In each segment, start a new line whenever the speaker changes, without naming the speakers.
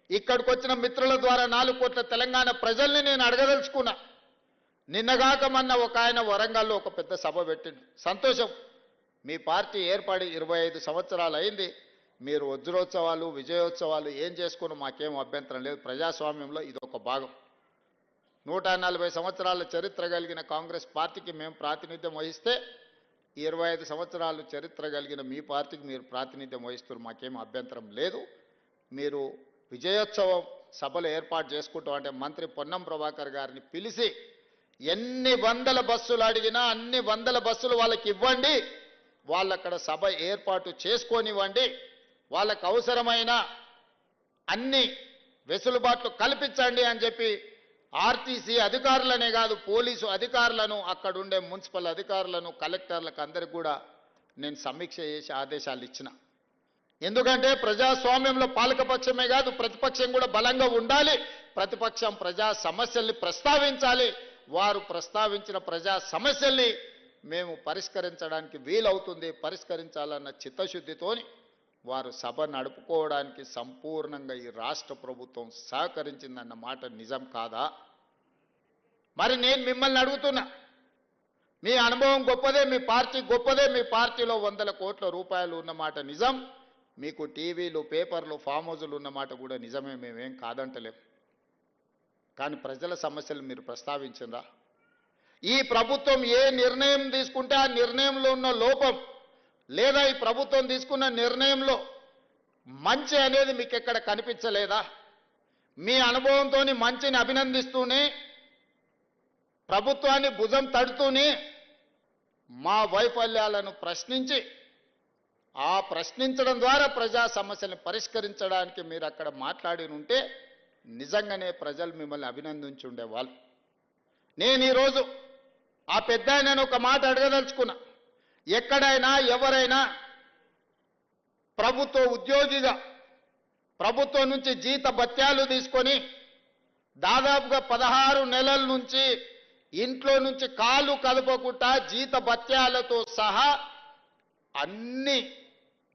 ఇక్కడికి వచ్చిన మిత్రుల ద్వారా 4 కోట్ల తెలంగాణ ప్రజల్ని నేను అడగదలుచుకున్నా. నిన్నగాక మొన్న ఒక ఆయన వరంగల్లో ఒక పెద్ద సభ పెట్టిండు. సంతోషం, మీ పార్టీ ఏర్పడి 25 సంవత్సరాలు అయింది. మీరు వజ్రోత్సవాలు విజయోత్సవాలు ఏం చేసుకుని మాకేం అభ్యంతరం లేదు. ప్రజాస్వామ్యంలో ఇది ఒక భాగం. 140 సంవత్సరాల చరిత్ర కలిగిన కాంగ్రెస్ పార్టీకి మేము ప్రాతినిధ్యం వహిస్తే 25 సంవత్సరాలు చరిత్ర కలిగిన మీ పార్టీకి మీరు ప్రాతినిధ్యం వహిస్తున్నారు. మాకేం అభ్యంతరం లేదు. మీరు విజయోత్సవం సభలు ఏర్పాటు చేసుకుంటాం అంటే మంత్రి పొన్నం ప్రభాకర్ గారిని పిలిచి ఎన్ని వందల బస్సులు అడిగినా అన్ని వందల బస్సులు వాళ్ళకి ఇవ్వండి, వాళ్ళక్కడ సభ ఏర్పాటు చేసుకొనివ్వండి, వాళ్ళకు అవసరమైన అన్ని వెసులుబాట్లు కల్పించండి అని చెప్పి ఆర్టీసీ అధికారులనే కాదు పోలీసు అధికారులను, అక్కడుండే మున్సిపల్ అధికారులను, కలెక్టర్లకు అందరికి కూడా నేను సమీక్ష చేసి ఆదేశాలు ఇచ్చిన. ఎందుకంటే ప్రజాస్వామ్యంలో పాలకపక్షమే కాదు ప్రతిపక్షం కూడా బలంగా ఉండాలి. ప్రతిపక్షం ప్రజా సమస్యల్ని ప్రస్తావించాలి. వారు ప్రస్తావించిన ప్రజా సమస్యల్ని మేము పరిష్కరించడానికి వీలవుతుంది. పరిష్కరించాలన్న చిత్తశుద్ధితోని వారు సభ నడుపుకోవడానికి సంపూర్ణంగా ఈ రాష్ట్ర ప్రభుత్వం సహకరించిందన్న మాట నిజం కాదా? మరి నేను మిమ్మల్ని అడుగుతున్నా, మీ అనుభవం గొప్పదే, మీ పార్టీ గొప్పదే, మీ పార్టీలో 100 కోట్ల రూపాయలు ఉన్నమాట నిజం, మీకు టీవీలు పేపర్లు ఫామ్ హౌజులు ఉన్నమాట కూడా నిజమే, మేమేం కాదంటలేం. కానీ ప్రజల సమస్యలు మీరు ప్రస్తావించిందా? ఈ ప్రభుత్వం ఏ నిర్ణయం తీసుకుంటే ఆ నిర్ణయంలో ఉన్న లోపం లేదా ఈ ప్రభుత్వం తీసుకున్న నిర్ణయంలో మంచి అనేది మీకు ఎక్కడ కనిపించలేదా? మీ అనుభవంతో మంచిని అభినందిస్తూనే ప్రభుత్వాన్ని భుజం తడుతూనే మా వైఫల్యాలను ప్రశ్నించి ఆ ప్రశ్నించడం ద్వారా ప్రజా సమస్యలను పరిష్కరించడానికి మీరు అక్కడ మాట్లాడి ఉంటే నిజంగానే ప్రజలు మిమ్మల్ని అభినందించి ఉండేవాళ్ళు. నేను ఈరోజు ఆ పెద్ద ఆయనను ఒక మాట అడగదలుచుకున్నా. ఎక్కడైనా ఎవరైనా ప్రభుత్వ ఉద్యోగిగా ప్రభుత్వం నుంచి జీత భత్యాలు తీసుకొని దాదాపుగా 16 నెలల నుంచి ఇంట్లో నుంచి కాలు కదపకుండా జీత భత్యాలతో సహా అన్ని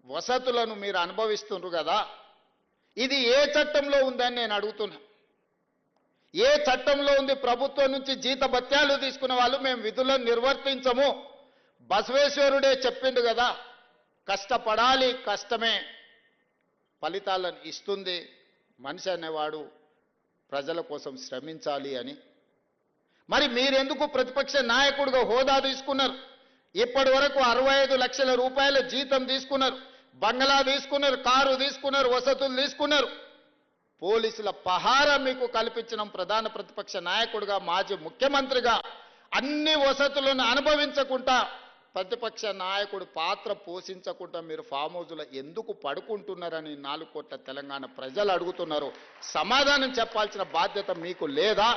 వసతులను మీరు అనుభవిస్తున్నారు కదా, ఇది ఏ చట్టంలో ఉందని నేను అడుగుతున్నా. ఏ చట్టంలో ఉంది? ప్రభుత్వం నుంచి జీత భత్యాలు తీసుకున్న వాళ్ళు మేము విధులను నిర్వర్తించము. బసవేశ్వరుడే చెప్పిండు కదా, కష్టపడాలి, కష్టమే ఫలితాలను ఇస్తుంది, మనిషి అనేవాడు ప్రజల కోసం శ్రమించాలి అని. మరి మీరెందుకు ప్రతిపక్ష నాయకుడిగా హోదా తీసుకున్నారు? ఇప్పటి వరకు 65 లక్షల రూపాయల జీతం తీసుకున్నారు, బంగ్లా తీసుకున్నారు, కారు తీసుకున్నారు, వసతులు తీసుకున్నారు. పోలీసుల పహారా మీకు కల్పించిన ప్రధాన ప్రతిపక్ష నాయకుడిగా, మాజీ ముఖ్యమంత్రిగా అన్ని వసతులను అనుభవించకుండా ప్రతిపక్ష నాయకుడు పాత్ర పోషించకుండా మీరు ఫామ్ హౌజులో ఎందుకు పడుకుంటున్నారని 4 కోట్ల తెలంగాణ ప్రజలు అడుగుతున్నారు. సమాధానం చెప్పాల్సిన బాధ్యత మీకు లేదా?